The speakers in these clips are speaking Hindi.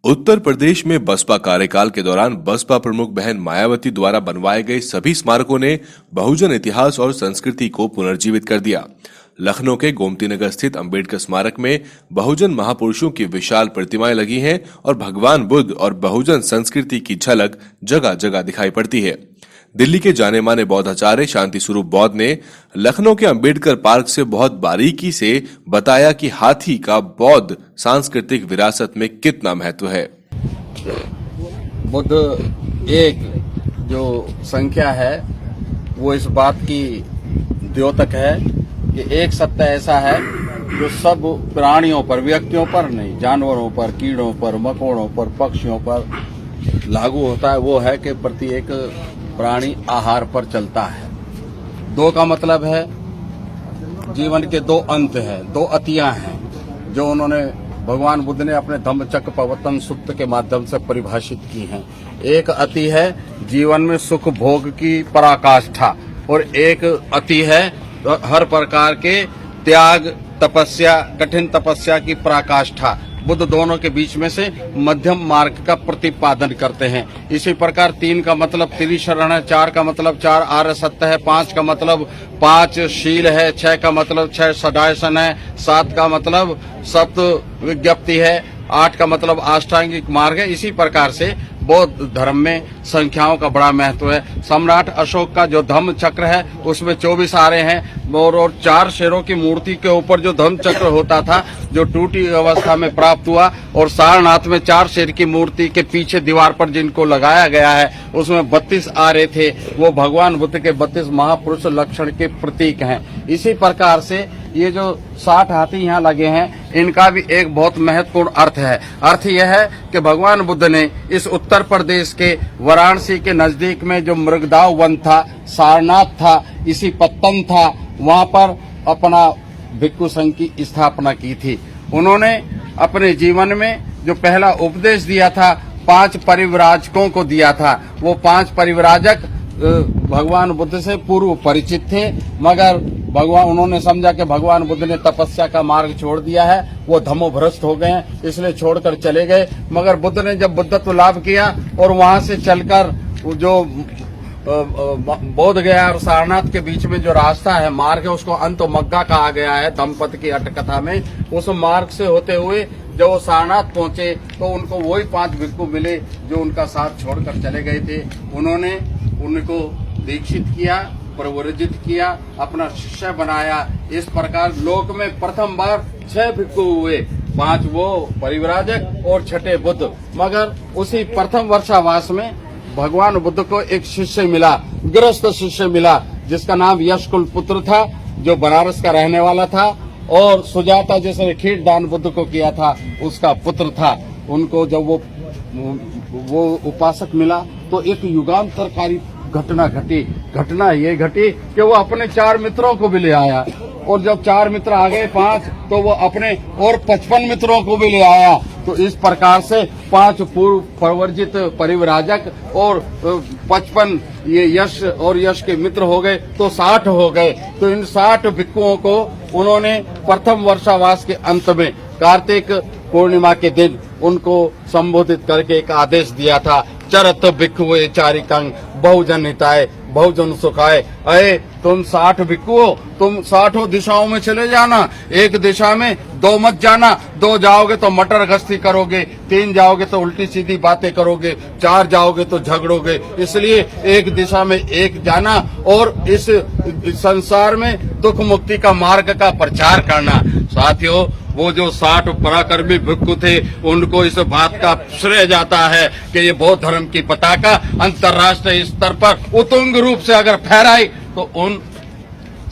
उत्तर प्रदेश में बसपा कार्यकाल के दौरान बसपा प्रमुख बहन मायावती द्वारा बनवाए गए सभी स्मारकों ने बहुजन इतिहास और संस्कृति को पुनर्जीवित कर दिया। लखनऊ के गोमती नगर स्थित अंबेडकर स्मारक में बहुजन महापुरुषों की विशाल प्रतिमाएं लगी हैं और भगवान बुद्ध और बहुजन संस्कृति की झलक जगह जगह दिखाई पड़ती है। दिल्ली के जाने माने बौद्धाचार्य शांति स्वरूप बौद्ध ने लखनऊ के अंबेडकर पार्क से बहुत बारीकी से बताया कि हाथी का बौद्ध सांस्कृतिक विरासत में कितना महत्व है। बुद्ध एक जो संख्या है वो इस बात की द्योतक है कि एक सत्य ऐसा है जो सब प्राणियों पर, व्यक्तियों पर नहीं, जानवरों पर, कीड़ों पर, मकोड़ों पर, पक्षियों पर लागू होता है। वो है कि प्रत्येक प्राणी आहार पर चलता है। दो का मतलब है जीवन के दो अंत हैं, दो अतियां हैं जो उन्होंने भगवान बुद्ध ने अपने धम्मचक्र प्रवर्तन सूत्र के माध्यम से परिभाषित की हैं। एक अति है जीवन में सुख भोग की पराकाष्ठा और एक अति है हर प्रकार के त्याग, तपस्या, कठिन तपस्या की पराकाष्ठा। बुद्ध दोनों के बीच में से मध्यम मार्ग का प्रतिपादन करते हैं। इसी प्रकार 3 का मतलब त्रिशरण है, 4 का मतलब 4 आर्य सत्य है, 5 का मतलब 5 शील है, 6 का मतलब 6 सदायसन है, 7 का मतलब सत्य विज्ञप्ति है, 8 का मतलब अष्टांगिक मार्ग है। इसी प्रकार से बौद्ध धर्म में संख्याओं का बड़ा महत्व है। सम्राट अशोक का जो धम्म चक्र है उसमें 24 आरे हैं और 4 शेरों की मूर्ति के ऊपर जो धम्म चक्र होता था जो टूटी अवस्था में प्राप्त हुआ, और सारनाथ में 4 शेर की मूर्ति के पीछे दीवार पर जिनको लगाया गया है उसमें 32 आरे थे। वो भगवान बुद्ध के 32 महापुरुष लक्षण के प्रतीक हैं। इसी प्रकार से ये जो 60 हाथी यहाँ लगे हैं इनका भी एक बहुत महत्वपूर्ण अर्थ है। अर्थ यह है कि भगवान बुद्ध ने इस उत्तर प्रदेश के वाराणसी के नजदीक में जो मृगदाव वन था, सारनाथ था, इसी पत्तन था, वहाँ पर अपना भिक्षु संघ की स्थापना की थी। उन्होंने अपने जीवन में जो पहला उपदेश दिया था 5 परिव्राजकों को दिया था। वो 5 परिव्राजक भगवान बुद्ध से पूर्व परिचित थे, मगर उन्होंने समझा कि भगवान बुद्ध ने तपस्या का मार्ग छोड़ दिया है, वो धर्मभ्रष्ट हो गए हैं, इसलिए छोड़कर चले गए। मगर बुद्ध ने जब बुद्धत्व लाभ किया और वहां से चलकर जो बोध गया और सारनाथ के बीच में जो रास्ता है, मार्ग है, उसको अंतमग्गा कहा गया है धम्मपद की अटकथा में। उस मार्ग से होते हुए जब वो सारनाथ पहुंचे तो उनको वही 5 भिक्षु मिले जो उनका साथ छोड़कर चले गए थे। उन्होंने उनको दीक्षित किया, प्रवर्जित किया, अपना शिष्य बनाया। इस प्रकार लोक में प्रथम बार 6 भिक्षु हुए, 5 वो परिव्राजक और 6ठे बुद्ध। मगर उसी प्रथम वर्षावास में भगवान बुद्ध को एक शिष्य मिला, गृहस्थ शिष्य मिला, जिसका नाम यशकुल पुत्र था, जो बनारस का रहने वाला था, और सुजाता जिसने खीर दान बुद्ध को किया था उसका पुत्र था। उनको जब वो उपासक मिला तो एक युगांतरकारी घटना घटी। घटना ये घटी कि वो अपने 4 मित्रों को भी ले आया, और जब 4 मित्र आ गए 5 तो वो अपने और 55 मित्रों को भी ले आया। तो इस प्रकार से 5 पूर्व प्रवर्जित परिव्राजक और 55 ये यश और यश के मित्र हो गए तो 60 हो गए। तो इन 60 भिक्षुओं को उन्होंने प्रथम वर्षावास के अंत में कार्तिक पूर्णिमा के दिन उनको संबोधित करके एक आदेश दिया था, चरत भिक्षुवे चारिकं बहुजन हिताय बहुजन सुखाय। अरे तुम 60 भिक्षु हो, तुम 60 दिशाओं में चले जाना, एक दिशा में 2 मत जाना, 2 जाओगे तो मटर गश्ती करोगे, 3 जाओगे तो उल्टी सीधी बातें करोगे, 4 जाओगे तो झगड़ोगे। इसलिए एक दिशा में एक जाना और इस संसार में दुख मुक्ति का मार्ग का प्रचार करना। साथियों, वो जो 60 पराक्रमी भिक्षु थे उनको इस बात का श्रेय जाता है कि ये बौद्ध धर्म की पताका अंतर्राष्ट्रीय स्तर पर उत्तुंग रूप से अगर फहराई तो उन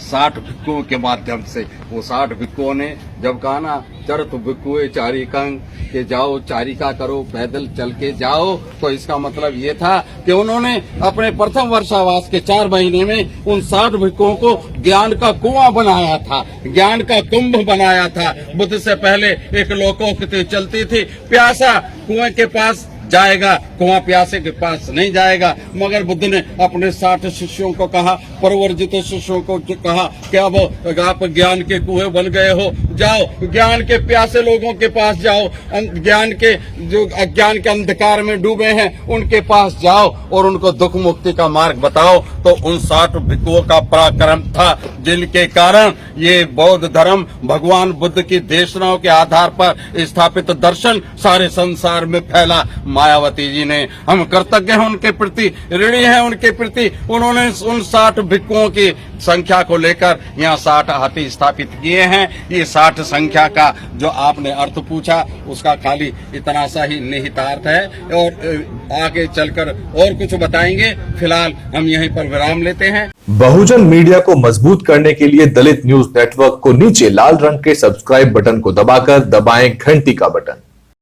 60 भिक्षुओं के माध्यम से। वो 60 भिक्षुओं ने जब कहा ना चरत भिक्षुए चारिकं के जाओ, चारिका करो, पैदल चल के जाओ, तो इसका मतलब ये था कि उन्होंने अपने प्रथम वर्षावास के 4 महीने में उन 60 भिक्षुओं को ज्ञान का कुआं बनाया था, ज्ञान का कुंभ बनाया था। बुद्ध से पहले एक लोकोक्ति चलती थी, प्यासा कुएं के पास जाएगा, कुआं प्यासे के पास नहीं जाएगा। मगर बुद्ध ने अपने 60 शिष्यों को कहा, परिवर्जित शिष्यों को कहा कि अब आप ज्ञान के कुएं बन गए हो, जाओ ज्ञान के प्यासे लोगों के पास जाओ, ज्ञान के जो अज्ञान के अंधकार में डूबे हैं उनके पास जाओ और उनको दुख मुक्ति का मार्ग बताओ। तो उन 60 भिक्षुओं का पराक्रम था, जिनके कारण ये बौद्ध धर्म भगवान बुद्ध की देशनाओं के आधार पर स्थापित दर्शन सारे संसार में फैला। मायावती जी ने, हम कृतज्ञ हैं उनके प्रति, ऋणी हैं उनके प्रति, उन्होंने उन 60 भिक्षुओं की संख्या को लेकर यहाँ 60 हाथी स्थापित किए हैं। ये 60 संख्या का जो आपने अर्थ पूछा उसका खाली इतना सा ही निहितार्थ है और आगे चलकर और कुछ बताएंगे। फिलहाल हम यहीं पर विराम लेते हैं। बहुजन मीडिया को मजबूत करने के लिए दलित न्यूज नेटवर्क को नीचे लाल रंग के सब्सक्राइब बटन को दबाकर दबाएं घंटी का बटन।